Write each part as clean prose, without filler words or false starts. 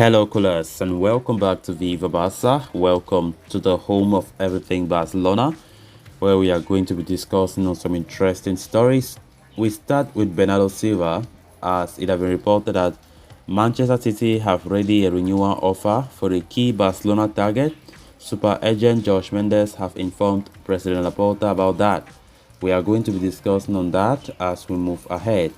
Hello, coolers, and welcome back to Viva Barca. Welcome to the home of everything Barcelona, where we are going to be discussing on some interesting stories. We start with Bernardo Silva, as it has been reported that Manchester City have ready a renewal offer for the key Barcelona target. Super agent Josh Mendes have informed President Laporta about that. We are going to be discussing on that as we move ahead.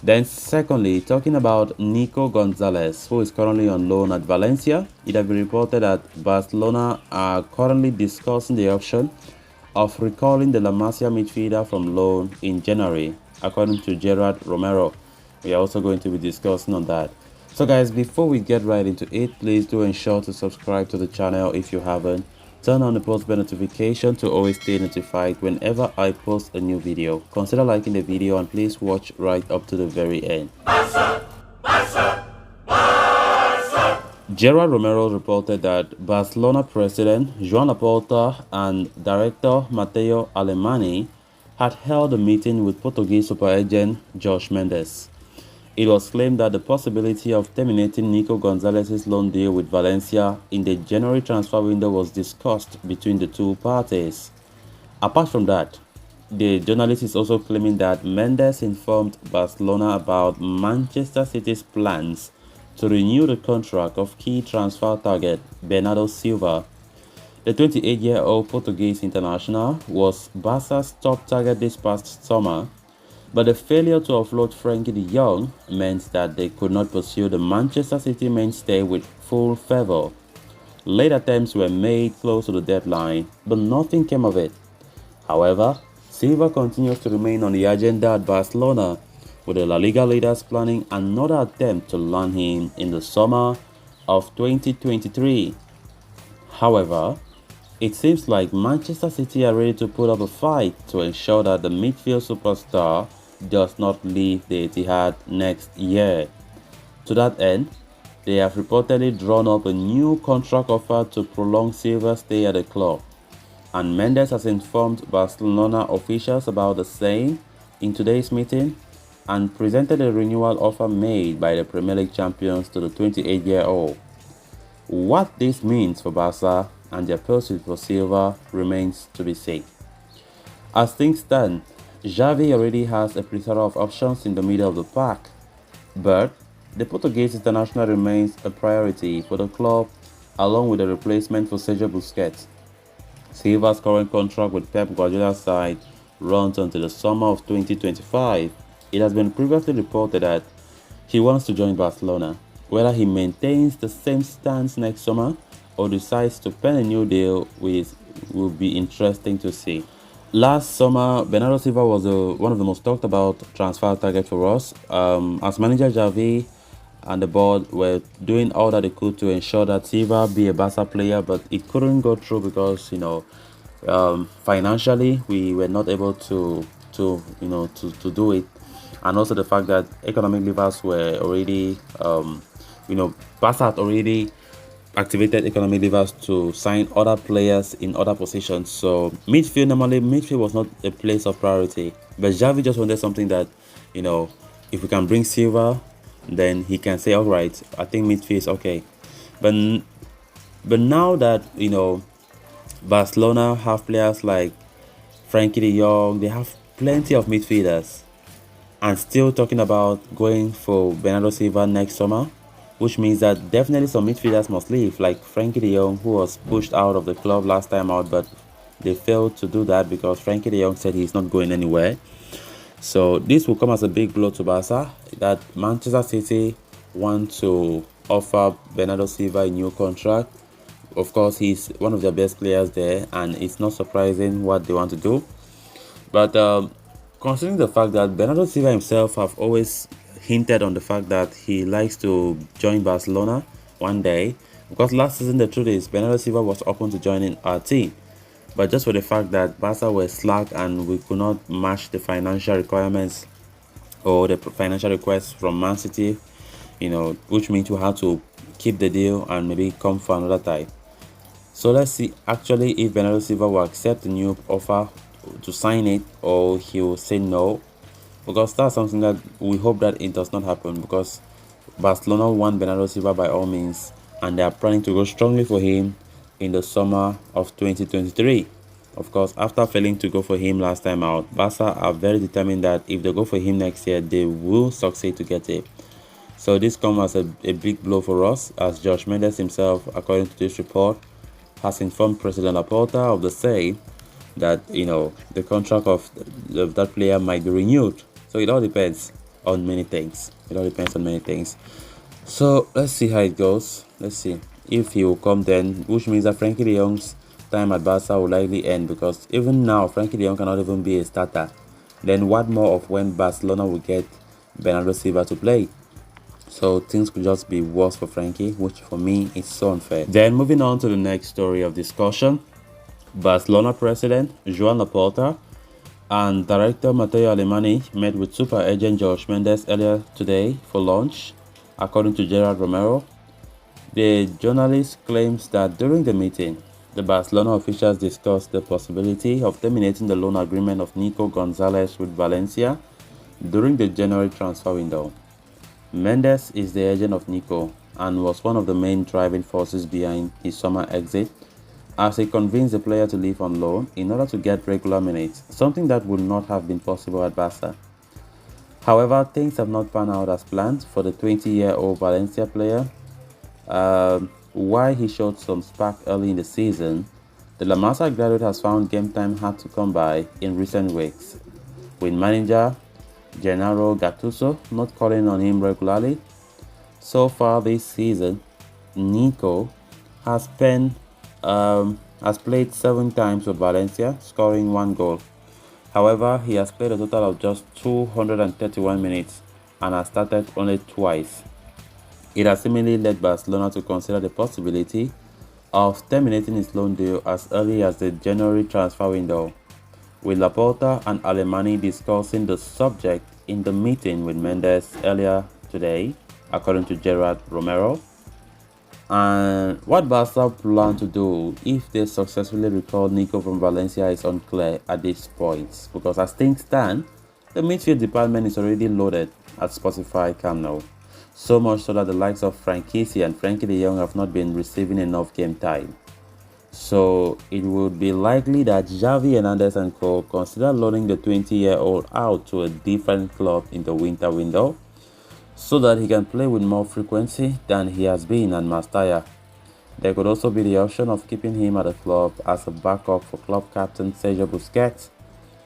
Then secondly, talking about Nico Gonzalez, who is currently on loan at Valencia, it has been reported that Barcelona are currently discussing the option of recalling the La Masia midfielder from loan in January, according to Gerard Romero. We are also going to be discussing on that. So guys, before we get right into it, please do ensure to subscribe to the channel if you haven't. Turn on the post bell notification to always stay notified whenever I post a new video. Consider liking the video and please watch right up to the very end. Gerard Romero reported that Barcelona president Joan Laporta and director Mateo Alemany had held a meeting with Portuguese super agent Josh Mendes. It was claimed that the possibility of terminating Nico Gonzalez's loan deal with Valencia in the January transfer window was discussed between the two parties. Apart from that, the journalist is also claiming that Mendes informed Barcelona about Manchester City's plans to renew the contract of key transfer target Bernardo Silva. The 28-year-old Portuguese international was Barca's top target this past summer, but the failure to offload Frankie de Jong meant that they could not pursue the Manchester City mainstay with full fervor. Late attempts were made close to the deadline, but nothing came of it. However, Silva continues to remain on the agenda at Barcelona, with the La Liga leaders planning another attempt to land him in the summer of 2023. However, it seems like Manchester City are ready to put up a fight to ensure that the midfield superstar does not leave the Etihad next year. To that end, they have reportedly drawn up a new contract offer to prolong Silva's stay at the club, and Mendes has informed Barcelona officials about the same in today's meeting and presented a renewal offer made by the Premier League champions to the 28-year-old. What this means for Barca and their pursuit for Silva remains to be seen. As things stand, Xavi already has a plethora of options in the middle of the pack, but the Portuguese international remains a priority for the club along with a replacement for Sergio Busquets. Silva's current contract with Pep Guardiola's side runs until the summer of 2025. It has been previously reported that he wants to join Barcelona. Whether he maintains the same stance next summer or decides to pen a new deal will be interesting to see. Last summer, Bernardo Silva was one of the most talked about transfer targets for us. As manager, Xavi and the board were doing all that they could to ensure that Silva be a Barca player, but it couldn't go through because financially we were not able to do it, and also the fact that economic levers were already Barca had already activated economic levers to sign other players in other positions. So midfield was not a place of priority. But Xavi just wanted something that, if we can bring Silva, then he can say, all right, I think midfield is okay. But now that Barcelona have players like Frankie de Jong, they have plenty of midfielders, and still talking about going for Bernardo Silva next summer, which means that definitely some midfielders must leave, like Frankie de Jong, who was pushed out of the club last time out, but they failed to do that because Frankie de Jong said he's not going anywhere. So this will come as a big blow to Barca, that Manchester City want to offer Bernardo Silva a new contract. Of course, he's one of their best players there, and it's not surprising what they want to do. But considering the fact that Bernardo Silva himself have always hinted on the fact that he likes to join Barcelona one day, because last season the truth is Bernardo Silva was open to joining our team, but just for the fact that Barca were slack and we could not match the financial requirements or the financial requests from Man City, which means we had to keep the deal and maybe come for another time. So let's see actually if Bernardo Silva will accept the new offer to sign it, or he will say no, because that's something that we hope that it does not happen, because Barcelona want Bernardo Silva by all means, and they are planning to go strongly for him in the summer of 2023. Of course, after failing to go for him last time out, Barca are very determined that if they go for him next year, they will succeed to get it. So this comes as a big blow for us, as Josh Mendes himself, according to this report, has informed President Laporta of the say that the contract of that player might be renewed. So it all depends on many things. So let's see how it goes. Let's see if he will come then, which means that Frankie de Jong's time at Barca will likely end, because even now Frankie de Jong cannot even be a starter. Then what more of when Barcelona will get Bernardo Silva to play? So things could just be worse for Frankie, which for me is so unfair. Then moving on to the next story of discussion, Barcelona president Joan Laporta and director Matteo Alemany met with super agent Josh Mendes earlier today for lunch, according to Gerard Romero. The journalist claims that during the meeting, the Barcelona officials discussed the possibility of terminating the loan agreement of Nico Gonzalez with Valencia during the January transfer window. Mendes is the agent of Nico and was one of the main driving forces behind his summer exit, as he convinced the player to leave on loan in order to get regular minutes, something that would not have been possible at Barca. However, things have not panned out as planned for the 20-year-old Valencia player. While he showed some spark early in the season, the La Masia graduate has found game time hard to come by in recent weeks, with manager Gennaro Gattuso not calling on him regularly. So far this season, Nico has played 7 times for Valencia, scoring 1 goal. However, he has played a total of just 231 minutes and has started only twice. It has seemingly led Barcelona to consider the possibility of terminating his loan deal as early as the January transfer window, with Laporta and Alemany discussing the subject in the meeting with Mendes earlier today, according to Gerard Romero. And what Barca plan to do if they successfully recall Nico from Valencia is unclear at this point, because as things stand, the midfield department is already loaded at Spotify Camp Nou. So much so that the likes of Frankie and Frankie de Jong have not been receiving enough game time. So it would be likely that Xavi Hernandez and co consider loaning the 20-year-old out to a different club in the winter window, so that he can play with more frequency than he has been at Mestalla. There could also be the option of keeping him at the club as a backup for club captain Sergio Busquets,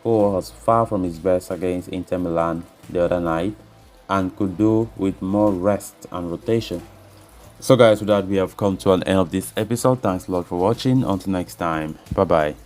who was far from his best against Inter Milan the other night and could do with more rest and rotation. So guys, with that we have come to an end of this episode. Thanks a lot for watching. Until next time, bye bye.